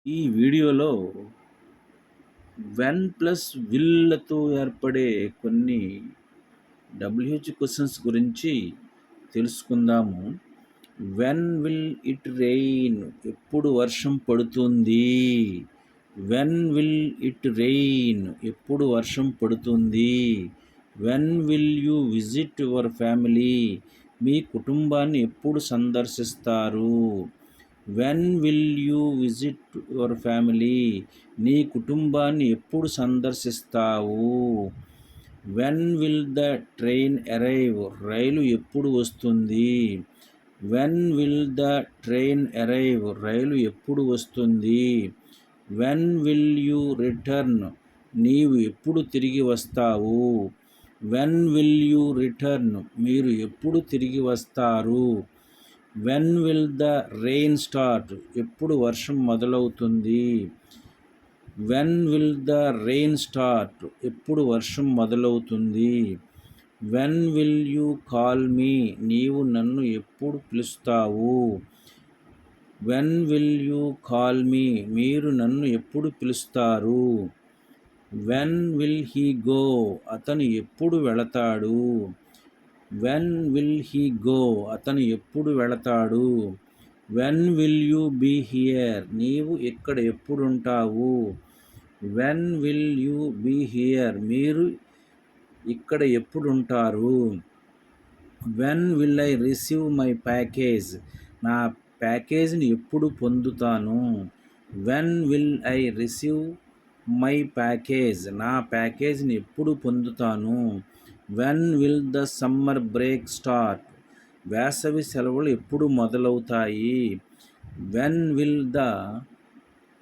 ఈ వీడియోలో when plus విల్‌లతో ఏర్పడే కొన్ని డబ్ల్యూహెచ్ క్వెషన్స్ గురించి తెలుసుకుందాము. When will it rain? ఎప్పుడు వర్షం పడుతుంది? When will it rain? ఎప్పుడు వర్షం పడుతుంది? When will you visit your family? మీ కుటుంబాన్ని ఎప్పుడు సందర్శిస్తారు? When will you visit your family? నీ కుటుంబాన్ని ఎప్పుడు సందర్శిస్తావు? When will the train arrive? రైలు ఎప్పుడు వస్తుంది? When will the train arrive? రైలు ఎప్పుడు వస్తుంది? When will you return? నీవు ఎప్పుడు తిరిగి వస్తావు? When will you return? మీరు ఎప్పుడు తిరిగి వస్తారు? When will the rain start? ఎప్పుడు వర్షం మొదలవుతుంది? When will the rain start? ఎప్పుడు వర్షం మొదలవుతుంది? When will you call me? నీవు నన్ను ఎప్పుడు పిలుస్తావు? When will you call me? మీరు నన్ను ఎప్పుడు పిలుస్తారు? When will he go? అతను ఎప్పుడు వెళతాడు? When will he go? అతను ఎప్పుడు వెళతాడు? When will you be here? నీవు ఇక్కడ ఎప్పుడుంటావు? When will you be here? మీరు ఇక్కడ ఎప్పుడుంటారు? When will I receive my package? నా ప్యాకేజీని ఎప్పుడు పొందుతాను? When will I receive my package? నా ప్యాకేజీని ఎప్పుడు పొందుతాను? When will the summer break start? వేసవి సెలవులు ఎప్పుడు మొదలవుతాయి? When will the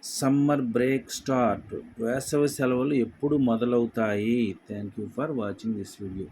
summer break start? వేసవి సెలవులు ఎప్పుడు మొదలవుతాయి? Thank you for watching this video.